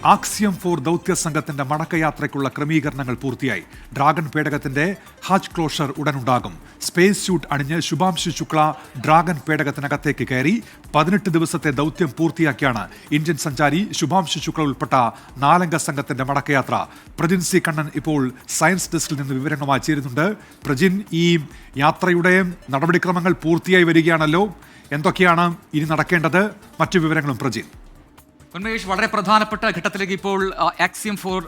Axiom 4 ദൗത്യ സംഘത്തിന്റെ മടക്കയാത്രയ്ക്കുള്ള ക്രമീകരണങ്ങൾ പൂർത്തിയായി. ഡ്രാഗൺ പേടകത്തിന്റെ ഹാച്ച് ക്ലോഷർ ഉടനുണ്ടാകും. സ്പേസ് സ്യൂട്ട് അണിഞ്ഞ് ശുഭാംശു ശുക്ല ഡ്രാഗൺ പേടകത്തിനകത്തേക്ക് കയറി 18 ദിവസത്തെ ദൗത്യം പൂർത്തിയാക്കിയാണ് ഇന്ത്യൻ സഞ്ചാരി ശുഭാംശു ശുക്ല ഉൾപ്പെട്ട 4 സംഘത്തിന്റെ മടക്കയാത്ര. പ്രജിൻ സി കണ്ണൻ ഇപ്പോൾ സയൻസ് ഡെസ്കിൽ നിന്ന് വിവരങ്ങളുമായി ചേരുന്നുണ്ട്. പ്രജിൻ, ഈ യാത്രയുടെ നടപടിക്രമങ്ങൾ പൂർത്തിയായി വരികയാണല്ലോ, എന്തൊക്കെയാണ് ഇനി നടക്കേണ്ടത്? മറ്റു വിവരങ്ങളും പ്രജിൻ. ഉന്മേഷ്, വളരെ പ്രധാനപ്പെട്ട ഘട്ടത്തിലേക്ക് ഇപ്പോൾ ആക്സിയം 4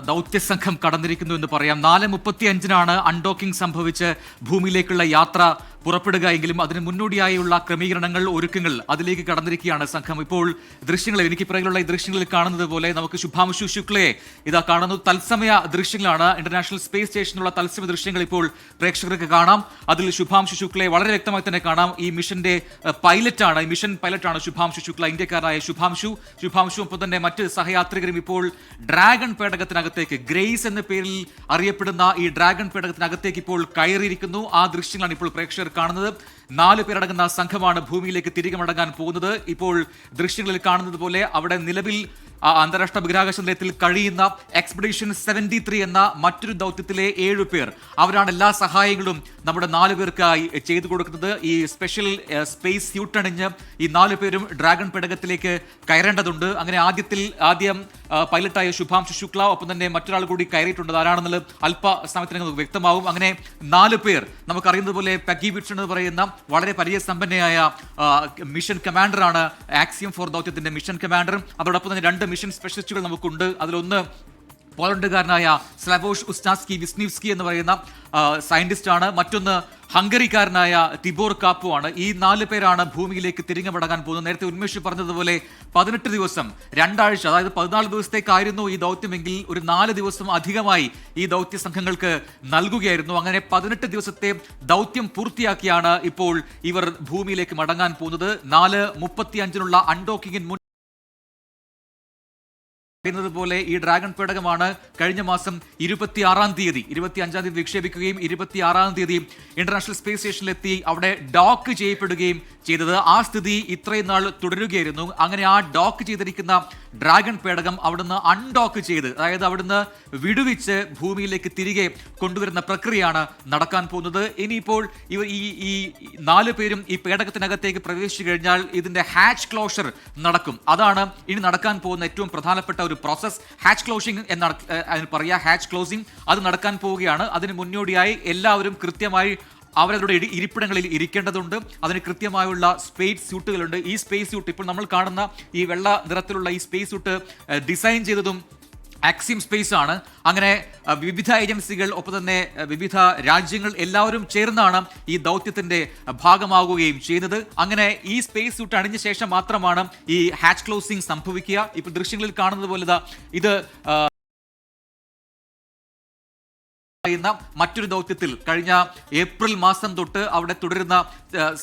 ദൗത്യ സംഘം കടന്നിരിക്കുന്നു എന്ന് പറയാം. 4:35 അൺഡോക്കിംഗ് സംഭവിച്ച് ഭൂമിയിലേക്കുള്ള യാത്ര പുറപ്പെടുക എങ്കിലും അതിന് മുന്നോടിയായുള്ള ക്രമീകരണങ്ങൾ, ഒരുക്കങ്ങൾ അതിലേക്ക് കടന്നിരിക്കുകയാണ് സംഘം. ഇപ്പോൾ ദൃശ്യങ്ങളിൽ, എനിക്ക് പിറകിലുള്ള ഈ ദൃശ്യങ്ങളിൽ കാണുന്നത് പോലെ നമുക്ക് ശുഭാംശു ശുക്ലയെ ഇതാ കാണുന്നു. തത്സമയ ദൃശ്യങ്ങളാണ്, ഇന്റർനാഷണൽ സ്പേസ് സ്റ്റേഷനിലുള്ള തത്സമയ ദൃശ്യങ്ങൾ ഇപ്പോൾ പ്രേക്ഷകർക്ക് കാണാം. അതിൽ ശുഭാംശു ശുക്ലയെ വളരെ വ്യക്തമായി തന്നെ കാണാം. ഈ മിഷന്റെ പൈലറ്റാണ്, മിഷൻ പൈലറ്റാണ് ശുഭാംശു ശുക്ല, ഇന്ത്യക്കാരനായ ശുഭാംശു. ഒപ്പം തന്നെ മറ്റ് സഹയാത്രികരും ഇപ്പോൾ ഡ്രാഗൺ പേടകത്തിനകത്തേക്ക്, ഗ്രേസ് എന്ന പേരിൽ അറിയപ്പെടുന്ന ഈ ഡ്രാഗൺ പേടകത്തിനകത്തേക്ക് ഇപ്പോൾ കയറിയിരിക്കുന്നു. ആ ദൃശ്യങ്ങളാണ് ഇപ്പോൾ പ്രേക്ഷകർ കാണുന്നത്. 4 പേരടങ്ങുന്ന സംഘമാണ് ഭൂമിയിലേക്ക് തിരികെ മടങ്ങാൻ പോകുന്നത്. ഇപ്പോൾ ദൃശ്യങ്ങളിൽ കാണുന്നത് പോലെ അവിടെ നിലവിൽ അന്താരാഷ്ട്ര ബഹിരാകാശ നിലയത്തിൽ കഴിയുന്ന എക്സ്പെഡിഷൻ 73 എന്ന മറ്റൊരു ദൗത്യത്തിലെ 7 പേർ, അവരാണ് എല്ലാ സഹായങ്ങളും നമ്മുടെ 4 പേർക്കായി ചെയ്തു കൊടുക്കുന്നത്. ഈ സ്പെഷ്യൽ സ്പേസ് സ്യൂട്ട് അണിഞ്ഞ് ഈ 4 പേരും ഡ്രാഗൺ പേടകത്തിലേക്ക് കയറേണ്ടതുണ്ട്. അങ്ങനെ ആദ്യം പൈലറ്റായ ശുഭാംശു ശുക്ല, ഒപ്പം തന്നെ മറ്റൊരാൾ കൂടി കയറിയിട്ടുണ്ട്. ആരാണെന്നുള്ളത് അല്പസമയത്തിന് നമുക്ക് വ്യക്തമാവും. അങ്ങനെ 4 പേർ, നമുക്കറിയുന്നത് പോലെ പെഗി വിറ്റ്സൺ എന്ന് പറയുന്ന വളരെ പരിചയസമ്പന്നയായ മിഷൻ കമാൻഡറാണ് ആക്സിയം 4 ദൗത്യത്തിന്റെ മിഷൻ കമാൻഡറും. അതോടൊപ്പം തന്നെ 2 മിഷൻ സ്പെഷ്യലിസ്റ്റുകൾ നമുക്കുണ്ട്. അതിലൊന്ന് പോളണ്ടുകാരനായ സ്ലാവോഷ് ഉസ്നാസ്കി വിസ്നിവ്സ്കി എന്ന് പറയുന്ന സയന്റിസ്റ്റ് ആണ്. മറ്റൊന്ന് ഹംഗറിക്കാരനായ തിബോർ കാപ്പു ആണ്. ഈ 4 പേരാണ് ഭൂമിയിലേക്ക് തിരികെ മടങ്ങാൻ പോകുന്നത്. നേരത്തെ ഉന്മേഷ് പറഞ്ഞതുപോലെ 18 ദിവസം, 2 ആഴ്ച, അതായത് 14 ദിവസത്തേക്കായിരുന്നു ഈ ദൗത്യമെങ്കിൽ ഒരു 4 ദിവസം അധികമായി ഈ ദൗത്യ സംഘങ്ങൾക്ക് നൽകുകയായിരുന്നു. അങ്ങനെ 18 ദിവസത്തെ ദൗത്യം പൂർത്തിയാക്കിയാണ് ഇപ്പോൾ ഇവർ ഭൂമിയിലേക്ക് മടങ്ങാൻ പോകുന്നത്. 4:35 അൺഡോക്കിംഗിന് പോലെ ഈ ഡ്രാഗൺ പേടകമാണ് കഴിഞ്ഞ മാസം 26-ാം തീയതി വിക്ഷേപിക്കുകയും 26-ാം തീയതി ഇന്റർനാഷണൽ സ്പേസ് സ്റ്റേഷനിലെത്തി അവിടെ ഡോക്ക് ചെയ്യപ്പെടുകയും ചെയ്തത്. ആ സ്ഥിതി ഇത്രയും നാൾ തുടരുകയായിരുന്നു. അങ്ങനെ ആ ഡോക്ക് ചെയ്തിരിക്കുന്ന ഡ്രാഗൺ പേടകം അവിടുന്ന് അൺഡോക്ക് ചെയ്ത്, അതായത് അവിടുന്ന് വിടുവിച്ച് ഭൂമിയിലേക്ക് തിരികെ കൊണ്ടുവരുന്ന പ്രക്രിയയാണ് നടക്കാൻ പോകുന്നത്. ഇനിയിപ്പോൾ ഈ 4 പേരും ഈ പേടകത്തിനകത്തേക്ക് പ്രവേശിച്ചു കഴിഞ്ഞാൽ ഇതിന്റെ ഹാച്ച് ക്ലോഷർ നടക്കും. അതാണ് ഇനി നടക്കാൻ പോകുന്ന ഏറ്റവും പ്രധാനപ്പെട്ട ഒരു പ്രോസസ്. ഹാച്ച് ക്ലോസിംഗ് എന്നാണ് അതിന് പറയുക. ഹാച്ച് ക്ലോസിംഗ് അത് നടക്കാൻ പോവുകയാണ്. അതിന് മുന്നോടിയായി എല്ലാവരും കൃത്യമായി അവരവരുടെ ഇരിപ്പിടങ്ങളിൽ ഇരിക്കേണ്ടതുണ്ട്. അതിന് കൃത്യമായുള്ള സ്പേസ് സ്യൂട്ടുകളുണ്ട്. ഈ സ്പേസ് സ്യൂട്ട്, ഇപ്പോൾ നമ്മൾ കാണുന്ന ഈ വെള്ള നിറത്തിലുള്ള ഈ സ്പേസ് സ്യൂട്ട് ഡിസൈൻ ചെയ്തതും ആക്സിയം സ്പേസ് ആണ്. അങ്ങനെ വിവിധ ഏജൻസികൾ, ഒപ്പം തന്നെ വിവിധ രാജ്യങ്ങൾ എല്ലാവരും ചേർന്നാണ് ഈ ദൗത്യത്തിന്റെ ഭാഗമാകുകയും ചെയ്യുന്നത്. അങ്ങനെ ഈ സ്പേസ് സ്യൂട്ട് അണിഞ്ഞ ശേഷം മാത്രമാണ് ഈ ഹാച്ച് ക്ലോസിംഗ് സംഭവിക്കുക. ഇപ്പോൾ ദൃശ്യങ്ങളിൽ കാണുന്നത് പോലെ ഇത് മറ്റൊരു ദൗത്യത്തിൽ കഴിഞ്ഞ ഏപ്രിൽ മാസം തൊട്ട് അവിടെ തുടരുന്ന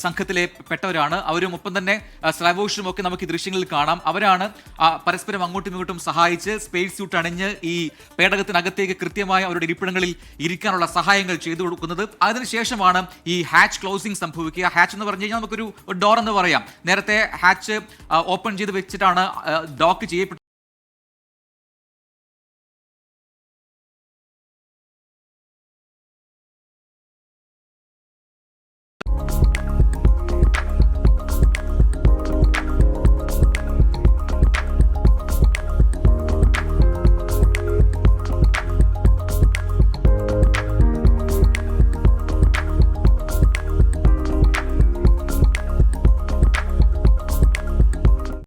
സംഘത്തിലെ പെട്ടവരാണ് അവരും. ഒപ്പം തന്നെ സ്ലാവോഷും ഒക്കെ നമുക്ക് ഈ ദൃശ്യങ്ങളിൽ കാണാം. അവരാണ് പരസ്പരം അങ്ങോട്ടും ഇങ്ങോട്ടും സഹായിച്ച് സ്പേസ് സ്യൂട്ട് അണിഞ്ഞ് ഈ പേടകത്തിനകത്തേക്ക് കൃത്യമായി അവരുടെ ഇരിപ്പിടങ്ങളിൽ ഇരിക്കാനുള്ള സഹായങ്ങൾ ചെയ്തു കൊടുക്കുന്നത്. അതിനുശേഷമാണ് ഈ ഹാച്ച് ക്ലോസിംഗ് സംഭവിക്കുക. ഹാച്ച് എന്ന് പറഞ്ഞു കഴിഞ്ഞാൽ നമുക്കൊരു ഡോർ എന്ന് പറയാം. നേരത്തെ ഹാച്ച് ഓപ്പൺ ചെയ്ത് വെച്ചിട്ടാണ് ഡോക്ക് ചെയ്യപ്പെട്ടത്.